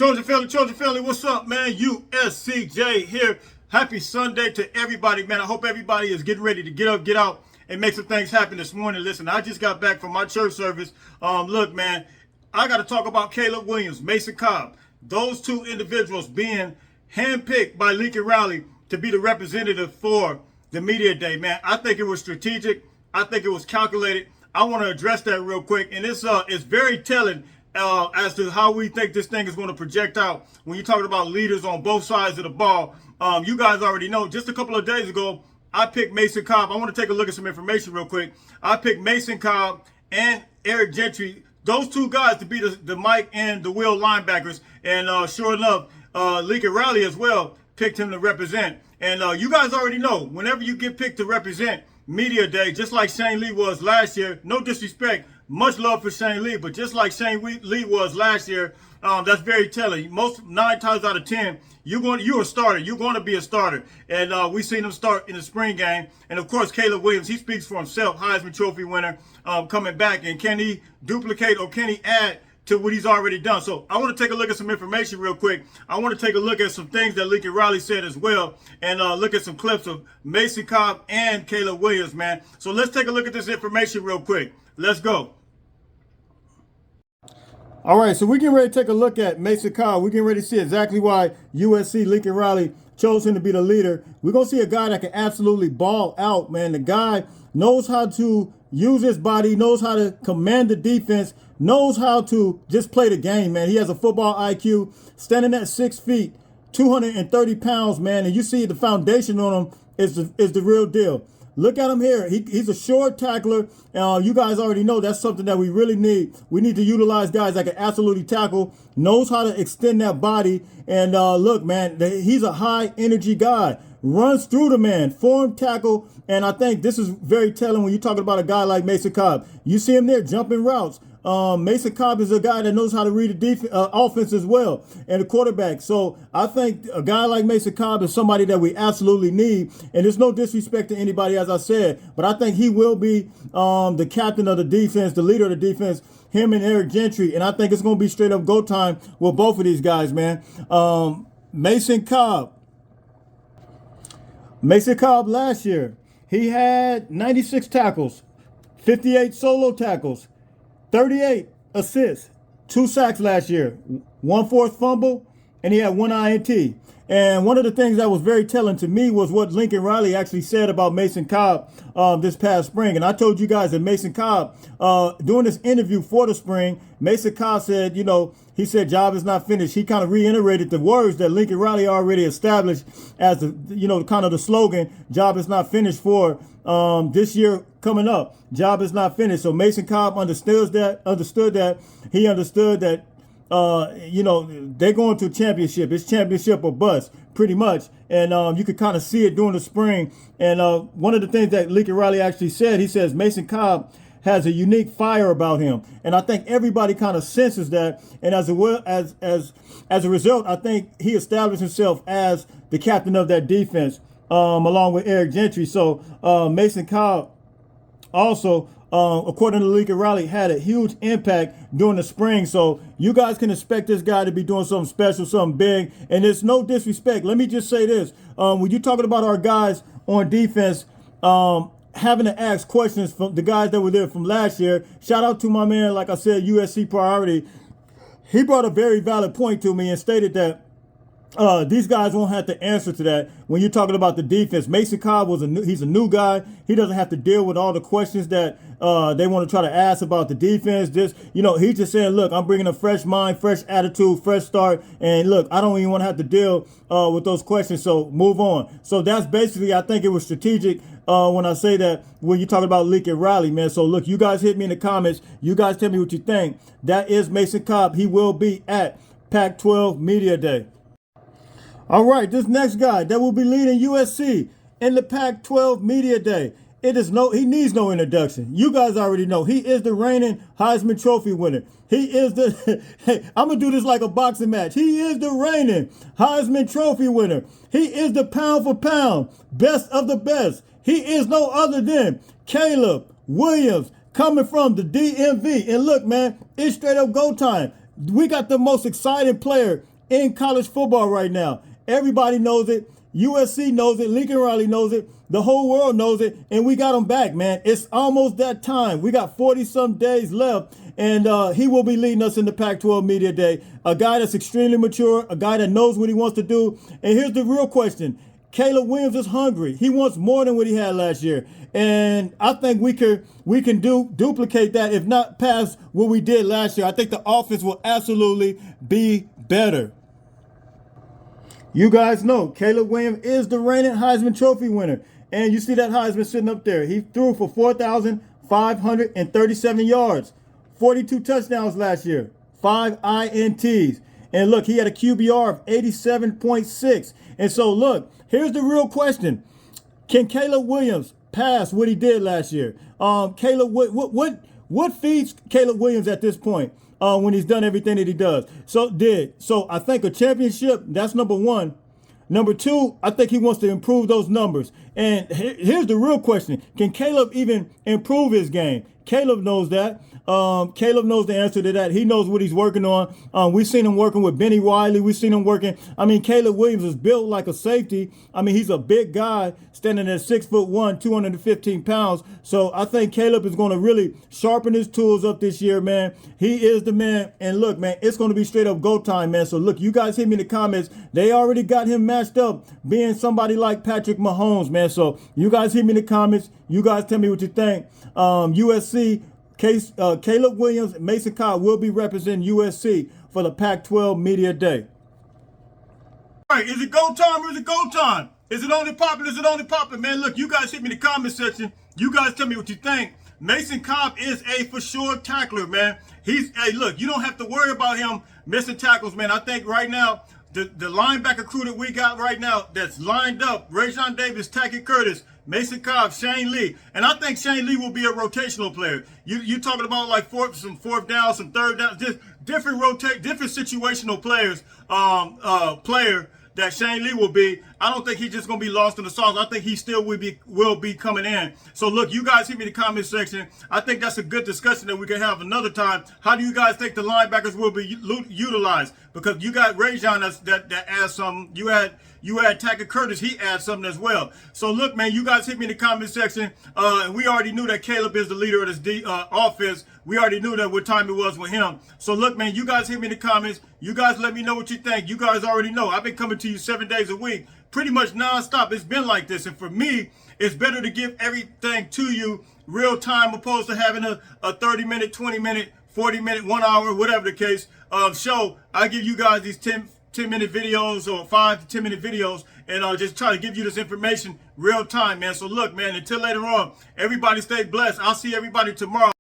Trojan family, what's up, man? USCJ here. Happy Sunday to everybody, man. I hope everybody is getting ready to get up, get out, and make some things happen this morning. Listen, I just got back from my church service. Look, man, I got to talk about Caleb Williams, Mesa Cobb. Those two individuals being handpicked by Lincoln Riley to be the representative for the media day, man. I think it was strategic. I think it was calculated. I want to address that real quick, and it's very telling as to how we think this thing is going to project out when you're talking about leaders on both sides of the ball. You guys already know, just a couple of days ago, I picked Mesa Cobb. I want to take a look at some information real quick. I picked Mesa Cobb and Eric Gentry, those two guys, to be the Mike and the Will linebackers. And sure enough, Lincoln Riley as well picked him to represent. And you guys already know, whenever you get picked to represent Media Day, just like Shane Lee was last year, no disrespect, much love for Shane Lee, but just like Shane Lee was last year, that's very telling. Most 9 times out of 10, you're a starter. You're going to be a starter. And we've seen him start in the spring game. And of course, Caleb Williams, he speaks for himself, Heisman Trophy winner, coming back. And can he duplicate or can he add to what he's already done? So I want to take a look at some information real quick. I want to take a look at some things that Lincoln Riley said as well, and look at some clips of Mesa Cobb and Caleb Williams, man. So let's take a look at this information real quick. Let's go. All right, so we're getting ready to take a look at Mesa Cobb. We're getting ready to see exactly why USC Lincoln Riley chose him to be the leader. We're going to see a guy that can absolutely ball out, man. The guy knows how to use his body, knows how to command the defense, knows how to just play the game, man. He has a football IQ, standing at 6 feet, 230 pounds, man. And you see the foundation on him is the real deal. Look at him here. He's a short tackler. You guys already know that's something that we really need. We need to utilize guys that can absolutely tackle, knows how to extend that body. And look, man, he's a high energy guy. Runs through the man, form tackle. And I think this is very telling when you're talking about a guy like Mesa Cobb. You see him there jumping routes. Mesa Cobb is a guy that knows how to read the offense as well, and the quarterback. So I think a guy like Mesa Cobb is somebody that we absolutely need. And there's no disrespect to anybody, as I said, but I think he will be the captain of the defense, the leader of the defense, him and Eric Gentry. And I think it's going to be straight up go time with both of these guys, man. Mesa Cobb last year, he had 96 tackles, 58 solo tackles, 38 assists, 2 sacks last year, 1 forced fumble, and he had 1 INT. And one of the things that was very telling to me was what Lincoln Riley actually said about Mesa Cobb this past spring. And I told you guys that Mesa Cobb, during this interview for the spring, Mesa Cobb said, he said job is not finished. He kind of reiterated the words that Lincoln Riley already established as the, kind of the slogan, job is not finished for this year coming up. Job is not finished. So Mesa Cobb understood that. He understood that, they're going to a championship. It's championship or bust, pretty much. And you could kind of see it during the spring. And one of the things that Lincoln Riley actually said, he says Mesa Cobb has a unique fire about him. And I think everybody kind of senses that. And as a result, I think he established himself as the captain of that defense, along with Eric Gentry. So Mesa Cobb also, according to Lincoln Riley, had a huge impact during the spring. So you guys can expect this guy to be doing something special, something big. And it's no disrespect. Let me just say this. When you're talking about our guys on defense, having to ask questions from the guys that were there from last year, shout out to my man, like I said, USC Priority. He brought a very valid point to me and stated that these guys won't have to answer to that when you're talking about the defense. Mesa Cobb he's a new guy. He doesn't have to deal with all the questions that they want to try to ask about the defense. He's just saying, look, I'm bringing a fresh mind, fresh attitude, fresh start. And look, I don't even want to have to deal with those questions. So move on. So that's basically, I think it was strategic when I say that when you talk about Lincoln Riley, man. So look, you guys hit me in the comments. You guys tell me what you think. That is Mesa Cobb. He will be at Pac-12 Media Day. All right, this next guy that will be leading USC in the Pac-12 Media Day. He needs no introduction. You guys already know. He is the reigning Heisman Trophy winner. He is I'm going to do this like a boxing match. He is the reigning Heisman Trophy winner. He is the pound for pound best of the best. He is no other than Caleb Williams, coming from the DMV. And look, man, it's straight up go time. We got the most exciting player in college football right now. Everybody knows it. USC knows it. Lincoln Riley knows it. The whole world knows it. And we got him back, man. It's almost that time. We got 40-some days left. And he will be leading us in the Pac-12 Media Day. A guy that's extremely mature. A guy that knows what he wants to do. And here's the real question. Caleb Williams is hungry. He wants more than what he had last year. And I think we can duplicate that, if not past what we did last year. I think the offense will absolutely be better. You guys know Caleb Williams is the reigning Heisman Trophy winner. And you see that Heisman sitting up there. He threw for 4,537 yards, 42 touchdowns last year, 5 INTs. And look, he had a QBR of 87.6. And so look, here's the real question. Can Caleb Williams pass what he did last year? Caleb, what feeds Caleb Williams at this point? When he's done everything that he does. So I think a championship, that's number one. Number two, I think he wants to improve those numbers. And here's the real question. Can Caleb even improve his game? Caleb knows that. Caleb knows the answer to that. He knows what he's working on. We've seen him working with Benny Riley. We've seen him working. I mean, Caleb Williams is built like a safety. I mean, he's a big guy standing at 6'1", 215 pounds. So I think Caleb is going to really sharpen his tools up this year, man. He is the man. And look, man, it's going to be straight up go time, man. So look, you guys hit me in the comments. They already got him matched up being somebody like Patrick Mahomes, man. So you guys hit me in the comments. You guys tell me what you think. USC. Caleb Williams and Mesa Cobb will be representing USC for the Pac-12 Media Day. All right, is it go time or is it go time? Is it only popping? Is it only popping? Man, look, you guys hit me in the comment section. You guys tell me what you think. Mason Cobb is a for sure tackler, man. Hey, look, you don't have to worry about him missing tackles, man. I think right now, the linebacker crew that we got right now that's lined up, Rajon Davis, Tacky Curtis, Mesa Cobb, Shane Lee. And I think Shane Lee will be a rotational player. You talking about like some fourth down, some third down, just different situational players, player that Shane Lee will be. I don't think he's just going to be lost in the sauce. I think he still will be coming in. So look, you guys hit me in the comment section. I think that's a good discussion that we can have another time. How do you guys think the linebackers will be utilized? Because you got Rajon that adds something. You had Tackett Curtis, he adds something as well. So look, man, you guys hit me in the comment section. We already knew that Caleb is the leader of this offense. We already knew that what time it was with him. So look, man, you guys hit me in the comments. You guys let me know what you think. You guys already know. I've been coming to you 7 days a week, pretty much nonstop. It's been like this. And for me, it's better to give everything to you real time opposed to having a 30-minute, 20-minute, 40-minute, 1 hour, whatever the case, show. I give you guys these 10-minute videos or 5 to 10-minute videos, and I'll just try to give you this information real time, man. So look, man, until later on, everybody stay blessed. I'll see everybody tomorrow.